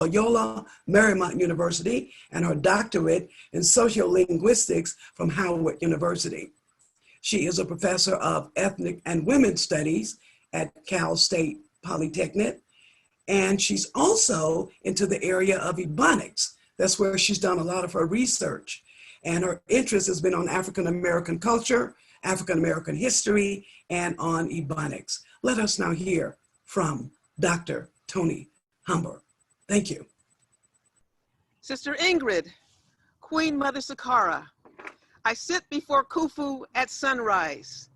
Loyola Marymount University and her doctorate in sociolinguistics from Howard University. She is a professor of ethnic and women's studies at Cal State Polytechnic, and she's also into the area of Ebonics. That's where she's done a lot of her research. And her interest has been on African American culture, African American history, and on Ebonics. Let us now hear from Dr. Toni Humber. Thank you. Sister Ingrid, Queen Mother Sakara, I sit before Khufu at sunrise,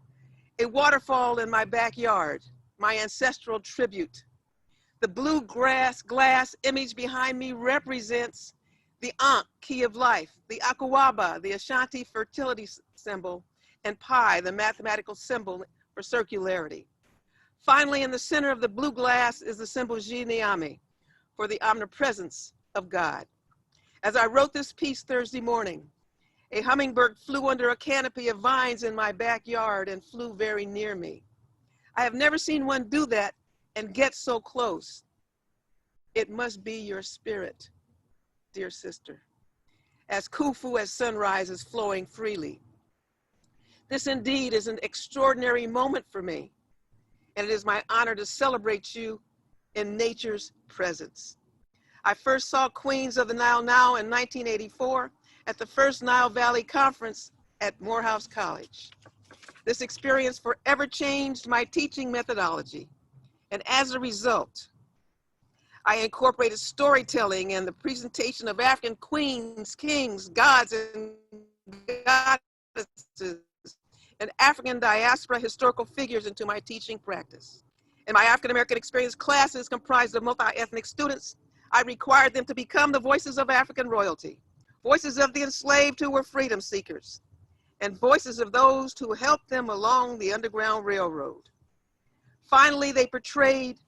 a waterfall in my backyard, my ancestral tribute. The blue glass image behind me represents the Ankh, key of life, the Akawaba, the Ashanti fertility symbol, and Pi, the mathematical symbol for circularity. Finally, in the center of the blue glass is the symbol Jinyami, for the omnipresence of God. As I wrote this piece Thursday morning, a hummingbird flew under a canopy of vines in my backyard and flew very near me. I have never seen one do that and get so close. It must be your spirit, dear sister, as Khufu at sunrise is flowing freely. This indeed is an extraordinary moment for me, and it is my honor to celebrate you in nature's presence. I first saw Queens of the Nile Now in 1984 at the first Nile Valley Conference at Morehouse College. This experience forever changed my teaching methodology, and as a result, I incorporated storytelling and the presentation of African queens, kings, gods, and goddesses, and African diaspora historical figures into my teaching practice. In my African American experience classes comprised of multi-ethnic students, I required them to become the voices of African royalty, voices of the enslaved who were freedom seekers, and voices of those who helped them along the Underground Railroad. Finally, they portrayed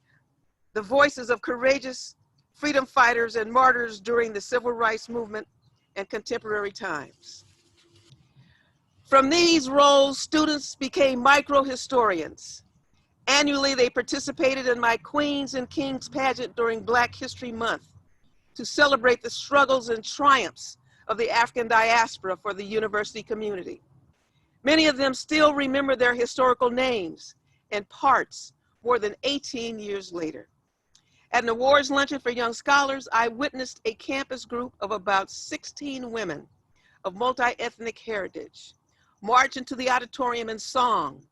the voices of courageous freedom fighters and martyrs during the civil rights movement and contemporary times. From these roles, students became micro-historians. Annually, they participated in my Queens and Kings pageant during Black History Month to celebrate the struggles and triumphs of the African diaspora for the university community. Many of them still remember their historical names and parts more than 18 years later. At an awards luncheon for young scholars, I witnessed a campus group of about 16 women of multi-ethnic heritage march into the auditorium in song,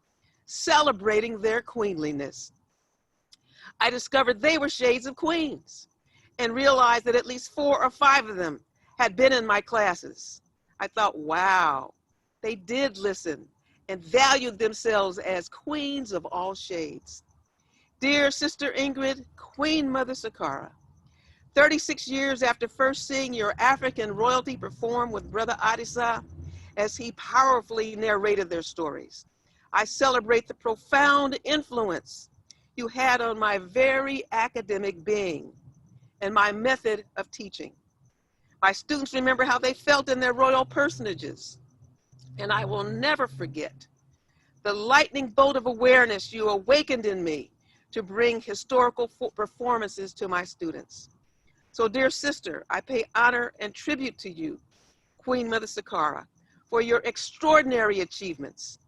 celebrating their queenliness. I discovered they were shades of queens and realized that at least 4 or 5 of them had been in my classes. I thought, wow, they did listen and valued themselves as queens of all shades. Dear Sister Ingrid, Queen Mother Sakara, 36 years after first seeing your African royalty perform with Brother Adisa as he powerfully narrated their stories, I celebrate the profound influence you had on my very academic being and my method of teaching. My students remember how they felt in their royal personages, and I will never forget the lightning bolt of awareness you awakened in me to bring historical performances to my students. So dear sister, I pay honor and tribute to you, Queen Mother Sakara, for your extraordinary achievements.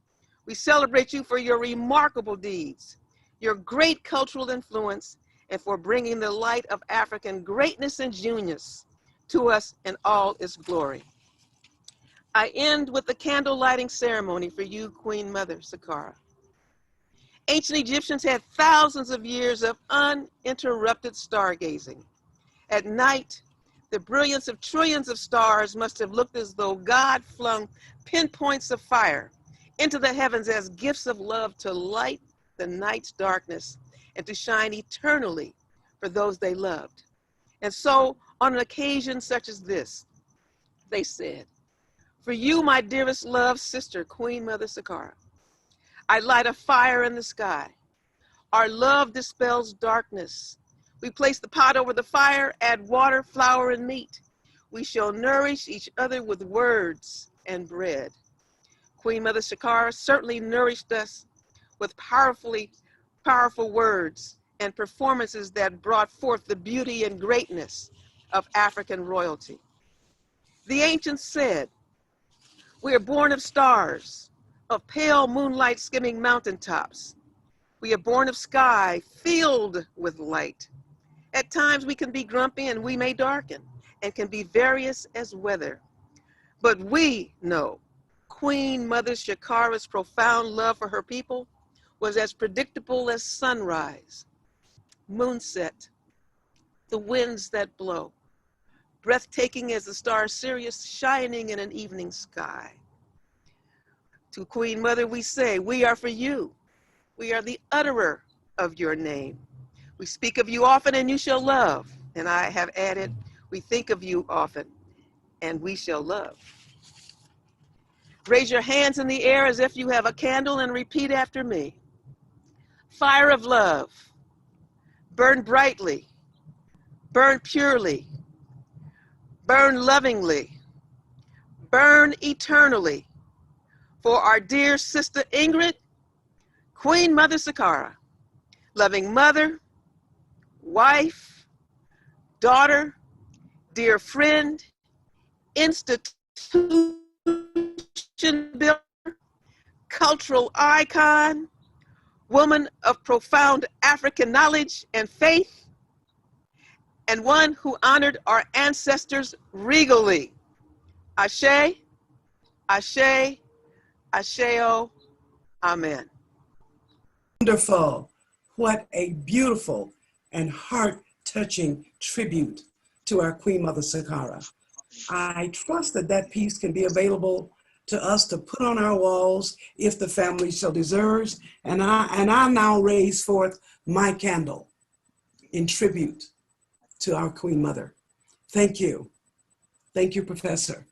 We celebrate you for your remarkable deeds, your great cultural influence, and for bringing the light of African greatness and genius to us in all its glory. I end with the candle lighting ceremony for you, Queen Mother Sakara. Ancient Egyptians had thousands of years of uninterrupted stargazing. At night, the brilliance of trillions of stars must have looked as though God flung pinpoints of fire into the heavens as gifts of love to light the night's darkness and to shine eternally for those they loved. And so, on an occasion such as this, they said, for you, my dearest loved sister, Queen Mother Sakara, I light a fire in the sky. Our love dispels darkness. We place the pot over the fire, add water, flour, and meat. We shall nourish each other with words and bread. Queen Mother Sakara certainly nourished us with powerful words and performances that brought forth the beauty and greatness of African royalty. The ancients said, "We are born of stars, of pale moonlight skimming mountaintops. We are born of sky filled with light. At times we can be grumpy and we may darken and can be various as weather. But we know Queen Mother Shakara's profound love for her people was as predictable as sunrise, moonset, the winds that blow, breathtaking as the star Sirius shining in an evening sky. To Queen Mother we say, we are for you. We are the utterer of your name. We speak of you often and you shall love." And I have added, we think of you often and we shall love. Raise your hands in the air as if you have a candle and repeat after me. Fire of love, burn brightly, burn purely, burn lovingly, burn eternally for our dear sister Ingrid, Queen Mother Sakara, loving mother, wife, daughter, dear friend, institution builder, cultural icon, woman of profound African knowledge and faith, and one who honored our ancestors regally. Ashe, Ashe, Asheo, Amen. Wonderful. What a beautiful and heart-touching tribute to our Queen Mother Sakara. I trust that that piece can be available to us to put on our walls if the family so deserves. And I now raise forth my candle in tribute to our Queen Mother. Thank you. Thank you, Professor.